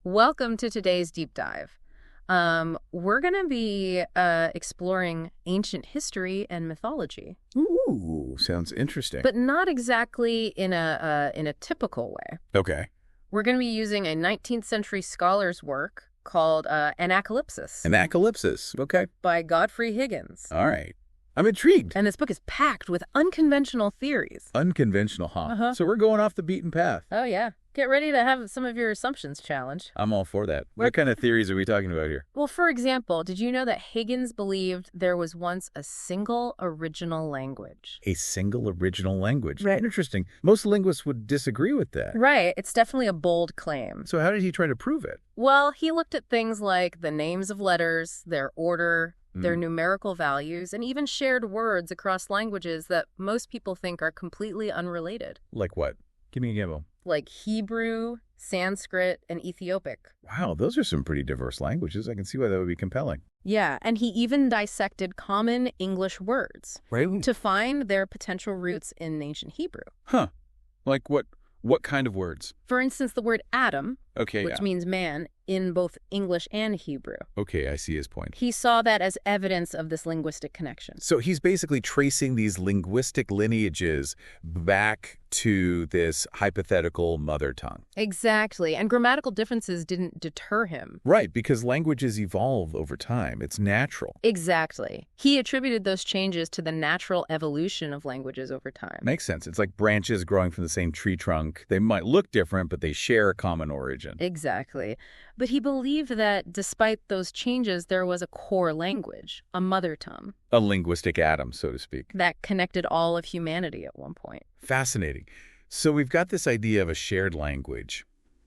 Welcome to today's deep dive. We're going to be exploring ancient history and mythology, Ooh, sounds interesting. but not exactly in a typical way. Okay. We're going to be using a 19th century scholar's work called Anacalypsis Anacalypsis. Okay. by Godfrey Higgins. All right. I'm intrigued. And this book is packed with unconventional theories. Unconventional, huh? Uh-huh. So we're going off the beaten path. Oh, yeah. Get ready to have some of your assumptions challenged. I'm all for that. What kind of theories are we talking about here? Well, for example, did you know that Higgins believed there was once a single original language? A single original language. Right. Interesting. Most linguists would disagree with that. Right. It's definitely a bold claim. So how did he try to prove it? Well, he looked at things like the names of letters, their order, their numerical values, and even shared words across languages that most people think are completely unrelated, Like what? Give me an example. like Hebrew, Sanskrit, and Ethiopic. Wow, those are some pretty diverse languages. I can see why that would be compelling. Yeah, and he even dissected common English words Right? to find their potential roots in ancient Hebrew. Huh. Like what? What kind of words? For instance, the word Adam, Okay, which means man, in both English and Hebrew. Okay, I see his point. He saw that as evidence of this linguistic connection. So he's basically tracing these linguistic lineages back to this hypothetical mother tongue. Exactly, and grammatical differences didn't deter him. Right, because languages evolve over time. It's natural. Exactly. He attributed those changes to the natural evolution of languages over time. Makes sense. It's like branches growing from the same tree trunk. They might look different, but they share a common origin. Exactly. But he believed that despite those changes, there was a core language, a mother tongue, A linguistic atom, so to speak. that connected all of humanity at one point. Fascinating. So we've got this idea of a shared language.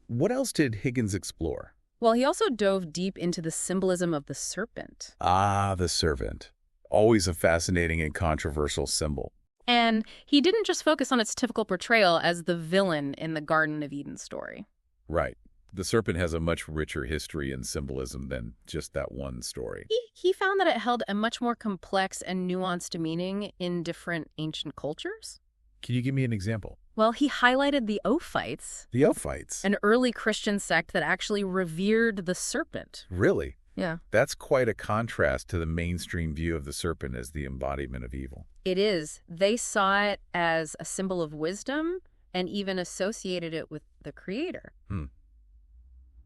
What else did Higgins explore? Well, he also dove deep into the symbolism of the serpent. Ah, the serpent. Always a fascinating and controversial symbol. And he didn't just focus on its typical portrayal as the villain in the Garden of Eden story. Right. The serpent has a much richer history and symbolism than just that one story. He found that it held a much more complex and nuanced meaning in different ancient cultures. Can you give me an example? Well, he highlighted the Ophites, The Ophites. an early Christian sect that actually revered the serpent. Really? Yeah. That's quite a contrast to the mainstream view of the serpent as the embodiment of evil. It is. They saw it as a symbol of wisdom and even associated it with the creator.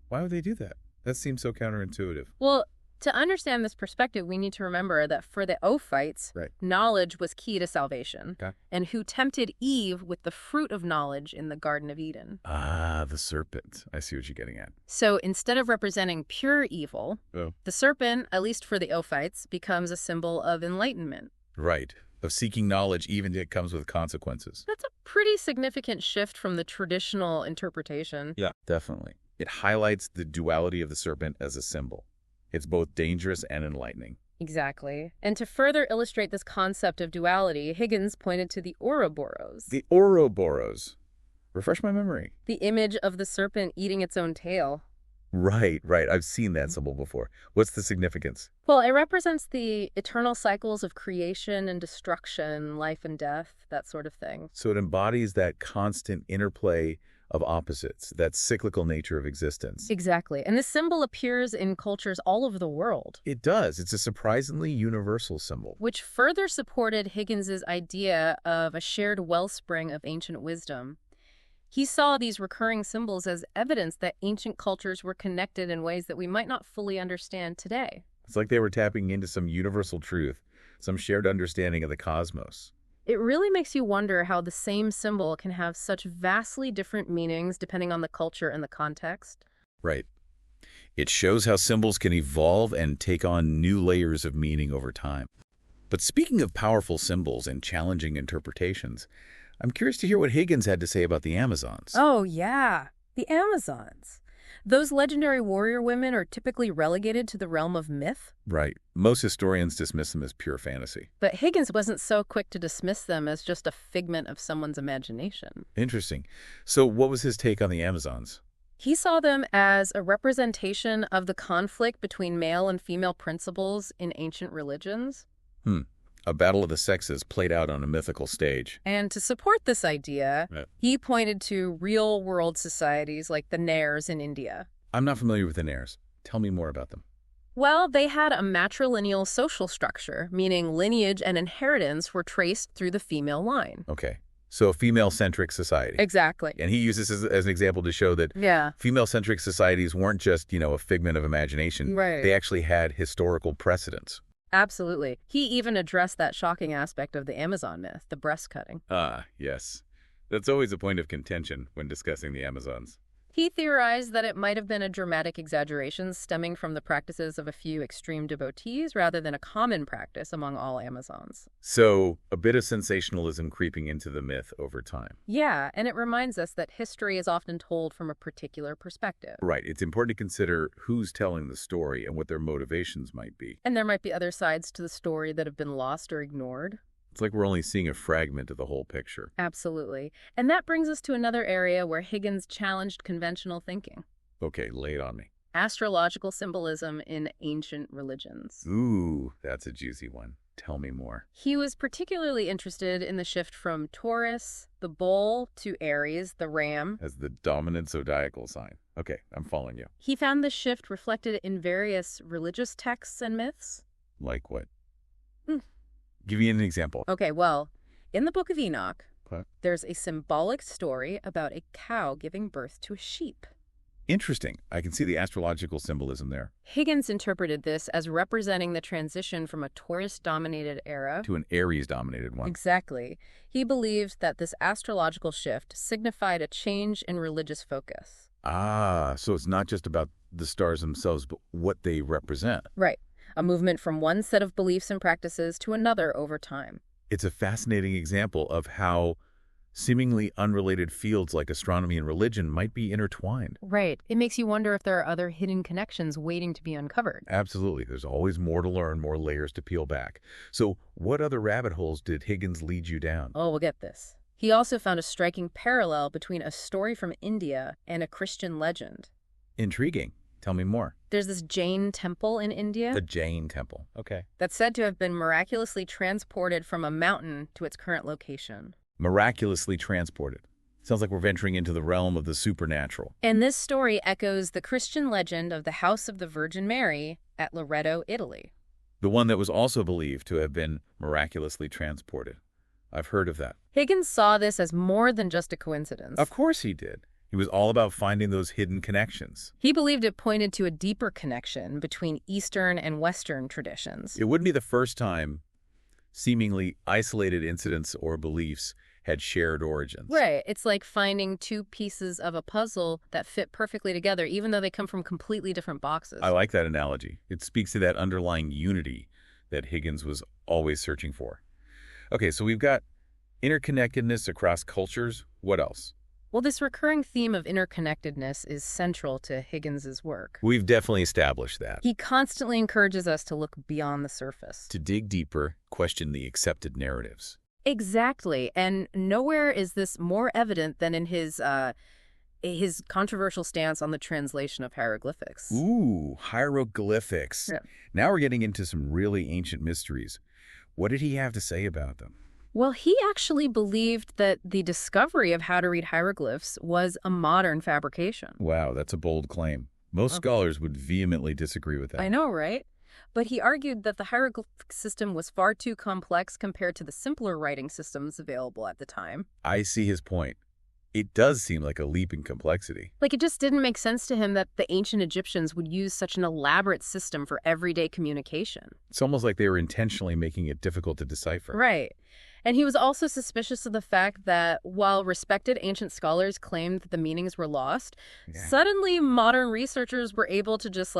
Why would they do that? That seems so counterintuitive. Well, to understand this perspective, we need to remember that for the Ophites, Right. knowledge was key to salvation, Okay. and who tempted Eve with the fruit of knowledge in the Garden of Eden. Ah, the serpent. I see what you're getting at. So instead of representing pure evil, Oh. the serpent, at least for the Ophites, becomes a symbol of enlightenment. Right. Of seeking knowledge, even if it comes with consequences. That's a pretty significant shift from the traditional interpretation. Yeah, definitely. It highlights the duality of the serpent as a symbol. It's both dangerous and enlightening. Exactly. And to further illustrate this concept of duality, Higgins pointed to the Ouroboros, The Ouroboros. Refresh my memory. the image of the serpent eating its own tail. Right. I've seen that symbol before. What's the significance? Well, it represents the eternal cycles of creation and destruction, life and death, that sort of thing. So it embodies that constant interplay of opposites, that cyclical nature of existence. Exactly. And this symbol appears in cultures all over the world, It does. It's a surprisingly universal symbol. which further supported Higgins's idea of a shared wellspring of ancient wisdom. He saw these recurring symbols as evidence that ancient cultures were connected in ways that we might not fully understand today. It's like they were tapping into some universal truth, some shared understanding of the cosmos. It really makes you wonder how the same symbol can have such vastly different meanings depending on the culture and the context. Right. It shows how symbols can evolve and take on new layers of meaning over time. But speaking of powerful symbols and challenging interpretations, I'm curious to hear what Higgins had to say about the Amazons. Oh, yeah. The Amazons. Those legendary warrior women are typically relegated to the realm of myth, Right. Most historians dismiss them as pure fantasy. but Higgins wasn't so quick to dismiss them as just a figment of someone's imagination. Interesting. So what was his take on the Amazons? He saw them as a representation of the conflict between male and female principles in ancient religions. A battle of the sexes played out on a mythical stage. And to support this idea, Right. he pointed to real-world societies like the Nairs in India. I'm not familiar with the Nairs. Tell me more about them. Well, they had a matrilineal social structure, meaning lineage and inheritance were traced through the female line. Okay. So a female-centric society. Exactly. And he uses this as an example to show that Yeah. female-centric societies weren't just, a figment of imagination. Right. They actually had historical precedents. Absolutely. He even addressed that shocking aspect of the Amazon myth, the breast cutting. Ah, yes. That's always a point of contention when discussing the Amazons. He theorized that it might have been a dramatic exaggeration stemming from the practices of a few extreme devotees rather than a common practice among all Amazons. So, a bit of sensationalism creeping into the myth over time. Yeah, and it reminds us that history is often told from a particular perspective. Right. It's important to consider who's telling the story and what their motivations might be. And there might be other sides to the story that have been lost or ignored. It's like we're only seeing a fragment of the whole picture. Absolutely. And that brings us to another area where Higgins challenged conventional thinking. Okay, lay it on me. Astrological symbolism in ancient religions. Ooh, that's a juicy one. Tell me more. He was particularly interested in the shift from Taurus, the bull, to Aries, the ram. As the dominant zodiacal sign. Okay, I'm following you. He found this shift reflected in various religious texts and myths. Like what? Give me an example. Okay, well, in the Book of Enoch, What? there's a symbolic story about a cow giving birth to a sheep. Interesting. I can see the astrological symbolism there. Higgins interpreted this as representing the transition from a Taurus-dominated era To an Aries-dominated one. Exactly. He believed that this astrological shift signified a change in religious focus. Ah, so it's not just about the stars themselves, but what they represent. Right. A movement from one set of beliefs and practices to another over time. It's a fascinating example of how seemingly unrelated fields like astronomy and religion might be intertwined. Right. It makes you wonder if there are other hidden connections waiting to be uncovered. Absolutely. There's always more to learn, more layers to peel back. So what other rabbit holes did Higgins lead you down? Oh, we'll get this. He also found a striking parallel between a story from India and a Christian legend. Intriguing. Tell me more. There's this Jain temple in India The Jain Temple. Okay. that's said to have been miraculously transported from a mountain to its current location. Miraculously transported. Sounds like we're venturing into the realm of the supernatural. And this story echoes the Christian legend of the House of the Virgin Mary at Loreto, Italy. The one that was also believed to have been miraculously transported. I've heard of that. Higgins saw this as more than just a coincidence. Of course he did. He was all about finding those hidden connections. He believed it pointed to a deeper connection between Eastern and Western traditions. It wouldn't be the first time seemingly isolated incidents or beliefs had shared origins. Right. It's like finding two pieces of a puzzle that fit perfectly together, even though they come from completely different boxes. I like that analogy. It speaks to that underlying unity that Higgins was always searching for. Okay, so we've got interconnectedness across cultures. What else? Well, this recurring theme of interconnectedness is central to Higgins's work. We've definitely established that. He constantly encourages us to look beyond the surface. To dig deeper, question the accepted narratives. Exactly. And nowhere is this more evident than in his controversial stance on the translation of hieroglyphics. Ooh, hieroglyphics. Yeah. Now we're getting into some really ancient mysteries. What did he have to say about them? Well, he actually believed that the discovery of how to read hieroglyphs was a modern fabrication. Wow, that's a bold claim. Most scholars would vehemently disagree with that. I know, right? But he argued that the hieroglyphic system was far too complex compared to the simpler writing systems available at the time. I see his point. It does seem like a leap in complexity. Like, it just didn't make sense to him that the ancient Egyptians would use such an elaborate system for everyday communication. It's almost like they were intentionally making it difficult to decipher. Right. And he was also suspicious of the fact that while respected ancient scholars claimed that the meanings were lost, suddenly modern researchers were able to just,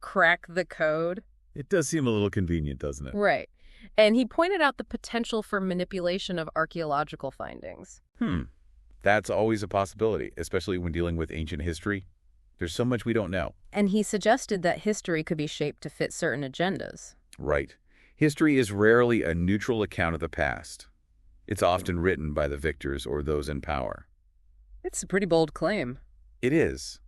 crack the code. It does seem a little convenient, doesn't it? Right. And he pointed out the potential for manipulation of archaeological findings. That's always a possibility, especially when dealing with ancient history. There's so much we don't know. And he suggested that history could be shaped to fit certain agendas. Right. History is rarely a neutral account of the past. It's often written by the victors or those in power. It's a pretty bold claim. It is.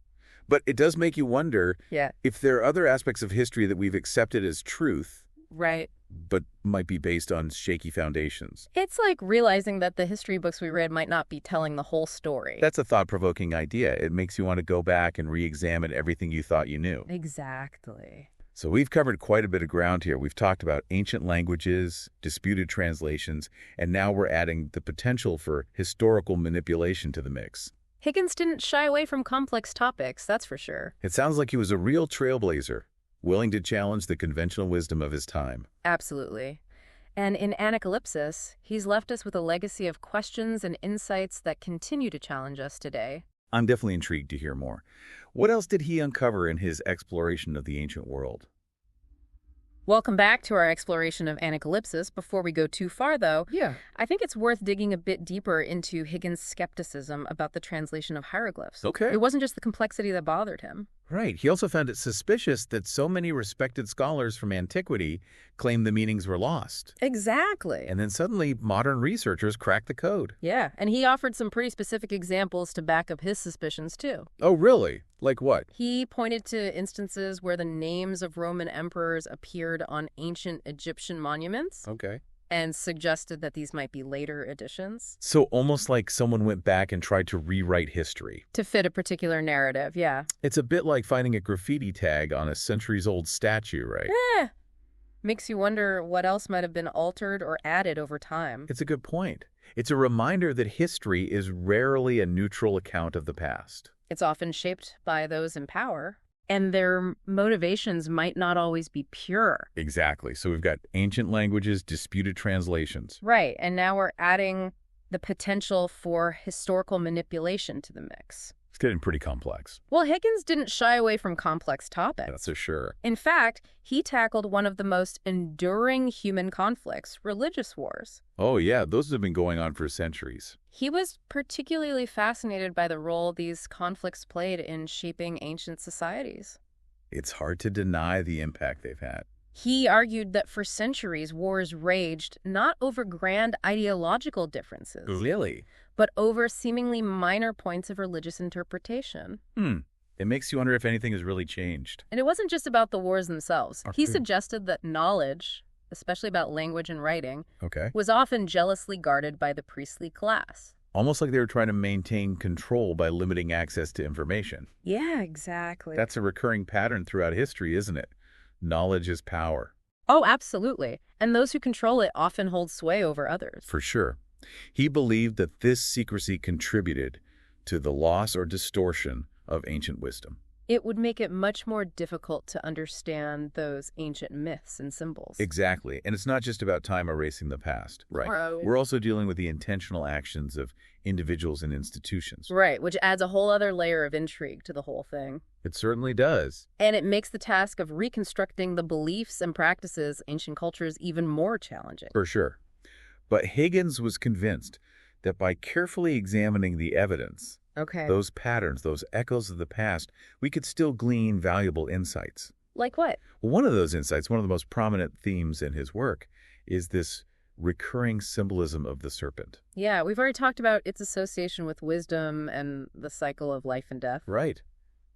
But it does make you wonder if there are other aspects of history that we've accepted as truth Right. but might be based on shaky foundations. It's like realizing that the history books we read might not be telling the whole story. That's a thought-provoking idea. It makes you want to go back and re-examine everything you thought you knew. Exactly. So we've covered quite a bit of ground here. We've talked about ancient languages, disputed translations, and now we're adding the potential for historical manipulation to the mix. Higgins didn't shy away from complex topics, that's for sure. It sounds like he was a real trailblazer, willing to challenge the conventional wisdom of his time. Absolutely. And in Anacalypsis, he's left us with a legacy of questions and insights that continue to challenge us today. I'm definitely intrigued to hear more. What else did he uncover in his exploration of the ancient world? Welcome back to our exploration of Anacalypsis. Before we go too far, though, I think it's worth digging a bit deeper into Higgins' skepticism about the translation of hieroglyphs. Okay. It wasn't just the complexity that bothered him. Right. He also found it suspicious that so many respected scholars from antiquity claimed the meanings were lost. Exactly. And then suddenly, modern researchers cracked the code. Yeah, and he offered some pretty specific examples to back up his suspicions, too. Oh, really? Like what? He pointed to instances where the names of Roman emperors appeared on ancient Egyptian monuments Okay. and suggested that these might be later additions. So almost like someone went back and tried to rewrite history. To fit a particular narrative, yeah. It's a bit like finding a graffiti tag on a centuries-old statue, right? Makes you wonder what else might have been altered or added over time. It's a good point. It's a reminder that history is rarely a neutral account of the past. It's often shaped by those in power, and their motivations might not always be pure. Exactly. So we've got ancient languages, disputed translations. Right, and now we're adding the potential for historical manipulation to the mix. It's getting pretty complex. Well, Higgins didn't shy away from complex topics. That's for sure. In fact, he tackled one of the most enduring human conflicts, religious wars. Oh, yeah, those have been going on for centuries. He was particularly fascinated by the role these conflicts played in shaping ancient societies. It's hard to deny the impact they've had. He argued that for centuries, wars raged not over grand ideological differences, Really? but over seemingly minor points of religious interpretation. It makes you wonder if anything has really changed. And it wasn't just about the wars themselves. He Okay. suggested that knowledge, especially about language and writing, Okay. was often jealously guarded by the priestly class. Almost like they were trying to maintain control by limiting access to information. Yeah, exactly. That's a recurring pattern throughout history, isn't it? Knowledge is power. Oh, absolutely. And those who control it often hold sway over others. For sure. He believed that this secrecy contributed to the loss or distortion of ancient wisdom. It would make it much more difficult to understand those ancient myths and symbols. Exactly. And it's not just about time erasing the past. Right. We're also dealing with the intentional actions of individuals and institutions. Right, which adds a whole other layer of intrigue to the whole thing. It certainly does. And it makes the task of reconstructing the beliefs and practices of ancient cultures even more challenging. For sure. But Higgins was convinced that by carefully examining the evidence, Okay. those patterns, those echoes of the past, we could still glean valuable insights. Like what? One of those insights, one of the most prominent themes in his work, is this recurring symbolism of the serpent. Yeah, we've already talked about its association with wisdom and the cycle of life and death. Right.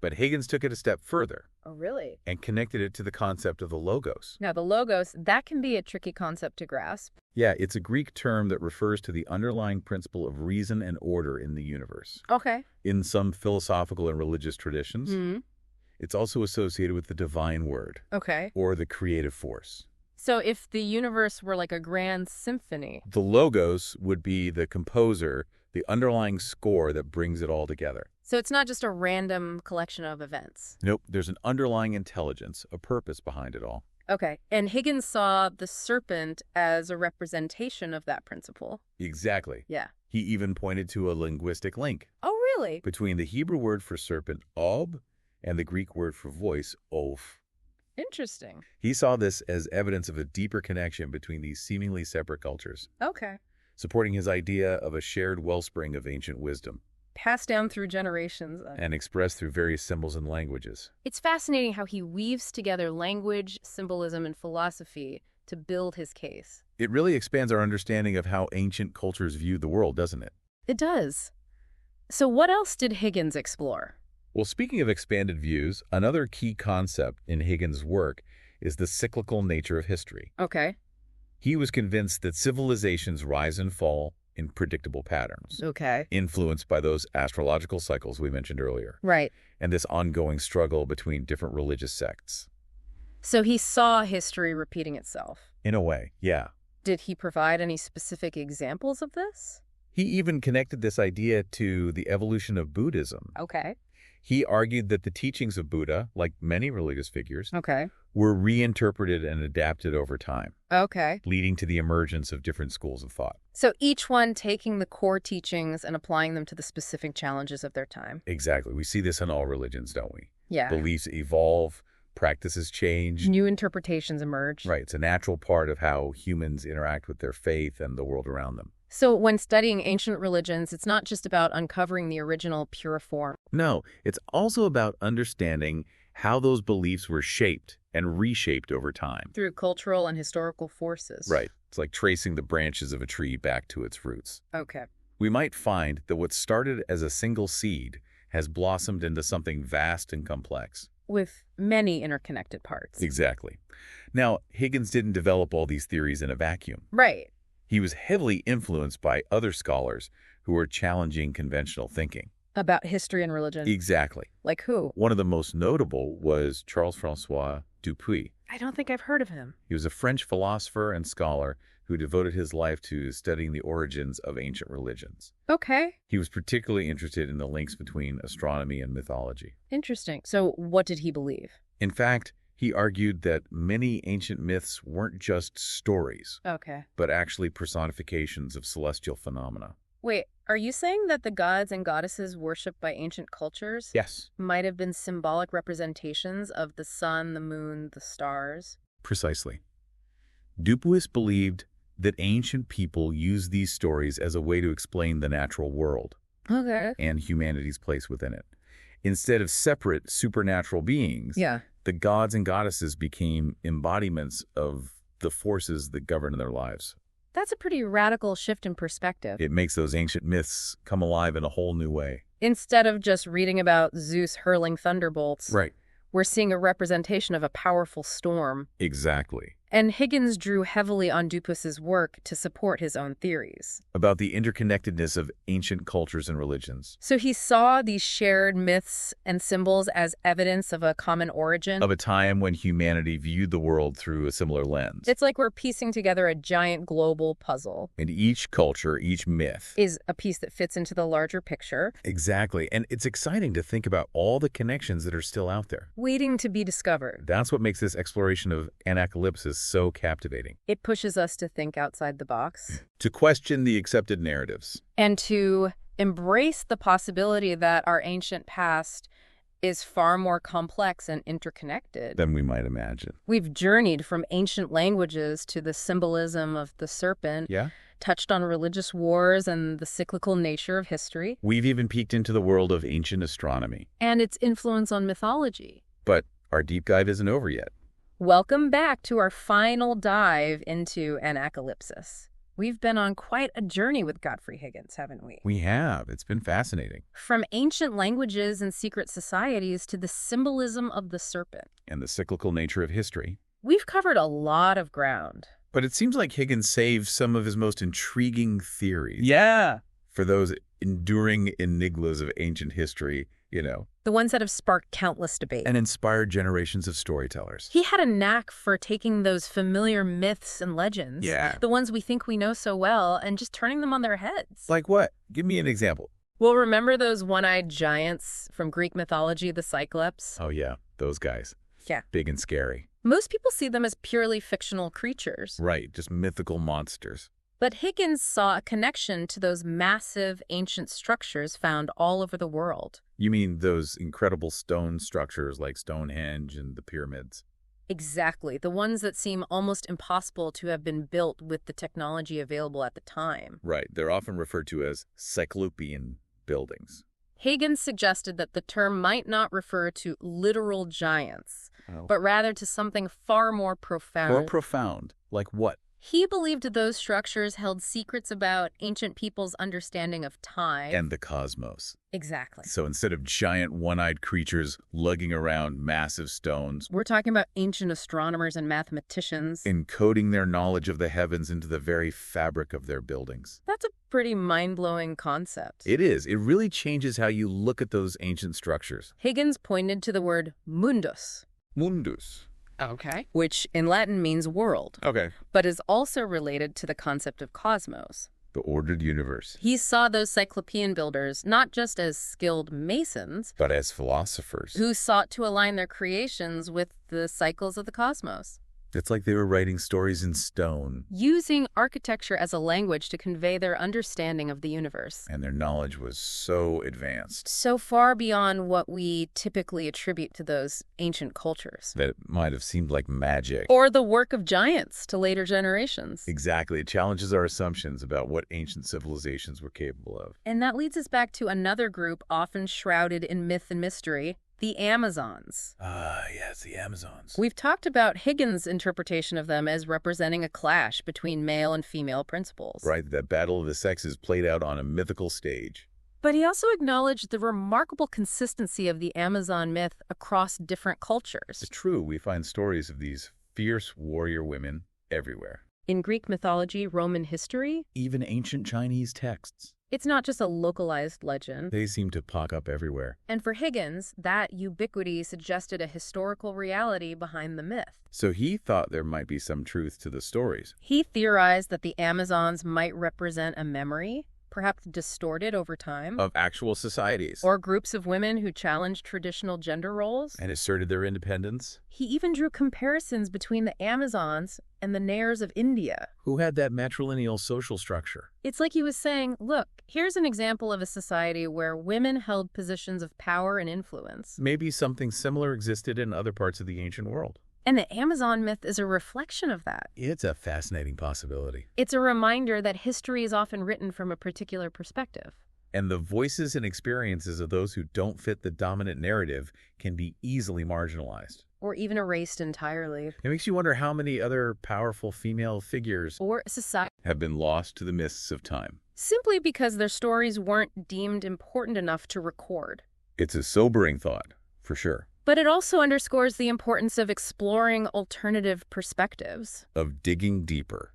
But Higgins took it a step further Oh, really? and connected it to the concept of the logos. Now, the logos, that can be a tricky concept to grasp. Yeah, it's a Greek term that refers to the underlying principle of reason and order in the universe. Okay. In some philosophical and religious traditions, Hmm. it's also associated with the divine word Okay. or the creative force. So if the universe were like a grand symphony. The logos would be the composer, the underlying score that brings it all together. So it's not just a random collection of events. Nope, there's an underlying intelligence, a purpose behind it all. Okay. And Higgins saw the serpent as a representation of that principle. Exactly. Yeah. He even pointed to a linguistic link Oh, really? between the Hebrew word for serpent, ob, and the Greek word for voice, oph. Interesting. He saw this as evidence of a deeper connection between these seemingly separate cultures, Okay. supporting his idea of a shared wellspring of ancient wisdom Passed down through generations. and expressed through various symbols and languages. It's fascinating how he weaves together language, symbolism, and philosophy to build his case. It really expands our understanding of how ancient cultures viewed the world, doesn't it? It does. So what else did Higgins explore? Well, speaking of expanded views, another key concept in Higgins' work is the cyclical nature of history. Okay. He was convinced that civilizations rise and fall in predictable patterns, Okay. influenced by those astrological cycles we mentioned earlier, Right. and this ongoing struggle between different religious sects. So he saw history repeating itself. In a way, yeah. Did he provide any specific examples of this? He even connected this idea to the evolution of Buddhism. Okay. He argued that the teachings of Buddha, like many religious figures, Okay. were reinterpreted and adapted over time, Okay. leading to the emergence of different schools of thought. So each one taking the core teachings and applying them to the specific challenges of their time. Exactly. We see this in all religions, don't we? Yeah. Beliefs evolve, practices change. New interpretations emerge. Right. It's a natural part of how humans interact with their faith and the world around them. So when studying ancient religions, it's not just about uncovering the original pure form. No, it's also about understanding how those beliefs were shaped and reshaped over time. Through cultural and historical forces. Right. It's like tracing the branches of a tree back to its roots. Okay. We might find that what started as a single seed has blossomed into something vast and complex. With many interconnected parts. Exactly. Now, Higgins didn't develop all these theories in a vacuum. Right. He was heavily influenced by other scholars who were challenging conventional thinking. About history and religion. Exactly. Like who? One of the most notable was Charles-François Dupuy. I don't think I've heard of him. He was a French philosopher and scholar who devoted his life to studying the origins of ancient religions. Okay. He was particularly interested in the links between astronomy and mythology. Interesting. So what did he believe? In fact, he argued that many ancient myths weren't just stories, Okay. but actually personifications of celestial phenomena. Wait, are you saying that the gods and goddesses worshipped by ancient cultures Yes, might have been symbolic representations of the sun, the moon, the stars? precisely. Dupuy believed that ancient people used these stories as a way to explain the natural world Okay. and humanity's place within it. Instead of separate supernatural beings, Yeah. the gods and goddesses became embodiments of the forces that govern their lives. That's a pretty radical shift in perspective. It makes those ancient myths come alive in a whole new way. Instead of just reading about Zeus hurling thunderbolts, Right. we're seeing a representation of a powerful storm. Exactly. And Higgins drew heavily on Dupuy's work to support his own theories. About the interconnectedness of ancient cultures and religions. So he saw these shared myths and symbols as evidence of a common origin. Of a time when humanity viewed the world through a similar lens. It's like we're piecing together a giant global puzzle. And each culture, each myth. Is a piece that fits into the larger picture. Exactly. And it's exciting to think about all the connections that are still out there. Waiting to be discovered. That's what makes this exploration of Anacalypsis so captivating. It pushes us to think outside the box. To question the accepted narratives. And to embrace the possibility that our ancient past is far more complex and interconnected Than we might imagine. We've journeyed from ancient languages to the symbolism of the serpent, Yeah? touched on religious wars and the cyclical nature of history, We've even peeked into the world of ancient astronomy. and its influence on mythology. But our deep dive isn't over yet. Welcome back to our final dive into Anacalypsis. We've been on quite a journey with Godfrey Higgins, haven't we? We have. It's been fascinating. From ancient languages and secret societies to the symbolism of the serpent. And the cyclical nature of history. We've covered a lot of ground. But it seems like Higgins saved some of his most intriguing theories. Yeah. For those enduring enigmas of ancient history, The ones that have sparked countless debate. and inspired generations of storytellers. He had a knack for taking those familiar myths and legends, Yeah. the ones we think we know so well, and just turning them on their heads. Like what? Give me an example. Well, remember those one-eyed giants from Greek mythology, the Cyclops? Oh, yeah. Those guys. Yeah. Big and scary. Most people see them as purely fictional creatures. Right. Just mythical monsters. But Higgins saw a connection to those massive ancient structures found all over the world. You mean those incredible stone structures like Stonehenge and the pyramids? Exactly, the ones that seem almost impossible to have been built with the technology available at the time. Right. They're often referred to as Cyclopean buildings. Higgins suggested that the term might not refer to literal giants, Oh. but rather to something far more profound. More profound. Like what? He believed those structures held secrets about ancient people's understanding of time. And the cosmos. Exactly. So instead of giant one-eyed creatures lugging around massive stones, We're talking about ancient astronomers and mathematicians. encoding their knowledge of the heavens into the very fabric of their buildings. That's a pretty mind-blowing concept. It is. It really changes how you look at those ancient structures. Higgins pointed to the word mundus. Mundus. Okay. Which in Latin means world, Okay. but is also related to the concept of cosmos. The ordered universe. He saw those Cyclopean builders not just as skilled masons, But as philosophers. who sought to align their creations with the cycles of the cosmos. It's like they were writing stories in stone. Using architecture as a language to convey their understanding of the universe. And their knowledge was so advanced So far beyond what we typically attribute to those ancient cultures. that it might have seemed like magic. Or the work of giants to later generations. Exactly. It challenges our assumptions about what ancient civilizations were capable of. And that leads us back to another group often shrouded in myth and mystery, the Amazons. Yes, the Amazons. We've talked about Higgins' interpretation of them as representing a clash between male and female principles. Right, that battle of the sexes played out on a mythical stage. But he also acknowledged the remarkable consistency of the Amazon myth across different cultures. It's true, we find stories of these fierce warrior women everywhere. In Greek mythology, Roman history, Even ancient Chinese texts. it's not just a localized legend. They seem to pop up everywhere. And for Higgins, that ubiquity suggested a historical reality behind the myth. So he thought there might be some truth to the stories. He theorized that the Amazons might represent a memory, perhaps distorted over time, Of actual societies. or groups of women who challenged traditional gender roles. And asserted their independence. He even drew comparisons between the Amazons and the Nairs of India. Who had that matrilineal social structure. It's like he was saying, look, here's an example of a society where women held positions of power and influence. Maybe something similar existed in other parts of the ancient world. And the Amazon myth is a reflection of that. It's a fascinating possibility. It's a reminder that history is often written from a particular perspective. And the voices and experiences of those who don't fit the dominant narrative can be easily marginalized. Or even erased entirely. It makes you wonder how many other powerful female figures Or society. have been lost to the mists of time. Simply because their stories weren't deemed important enough to record. It's a sobering thought, for sure. But it also underscores the importance of exploring alternative perspectives. Of digging deeper,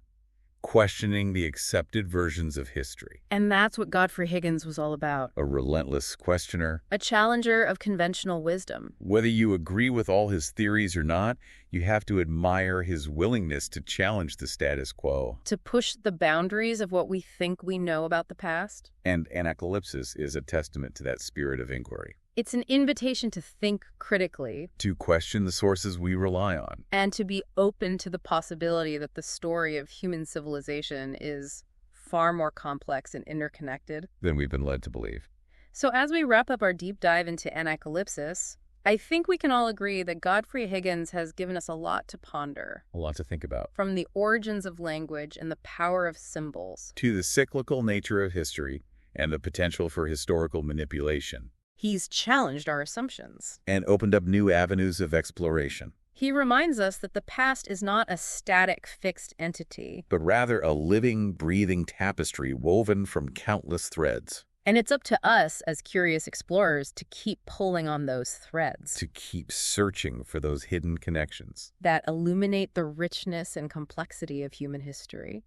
questioning the accepted versions of history. And that's what Godfrey Higgins was all about. A relentless questioner. A challenger of conventional wisdom. Whether you agree with all his theories or not, you have to admire his willingness to challenge the status quo. To push the boundaries of what we think we know about the past. And Anacalypsis is a testament to that spirit of inquiry. It's an invitation to think critically. To question the sources we rely on. And to be open to the possibility that the story of human civilization is far more complex and interconnected Than we've been led to believe. So as we wrap up our deep dive into Anacalypsis, I think we can all agree that Godfrey Higgins has given us a lot to ponder. A lot to think about. From the origins of language and the power of symbols. To the cyclical nature of history and the potential for historical manipulation. He's challenged our assumptions. And opened up new avenues of exploration. He reminds us that the past is not a static, fixed entity. But rather a living, breathing tapestry woven from countless threads. And it's up to us as curious explorers to keep pulling on those threads. To keep searching for those hidden connections. That illuminate the richness and complexity of human history.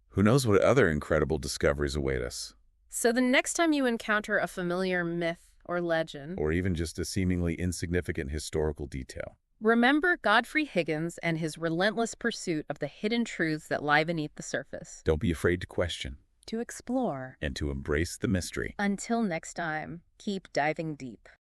Who knows what other incredible discoveries await us? So the next time you encounter a familiar myth or legend, or even just a seemingly insignificant historical detail, remember Godfrey Higgins and his relentless pursuit of the hidden truths that lie beneath the surface. Don't be afraid to question. To explore. And to embrace the mystery. Until next time, keep diving deep.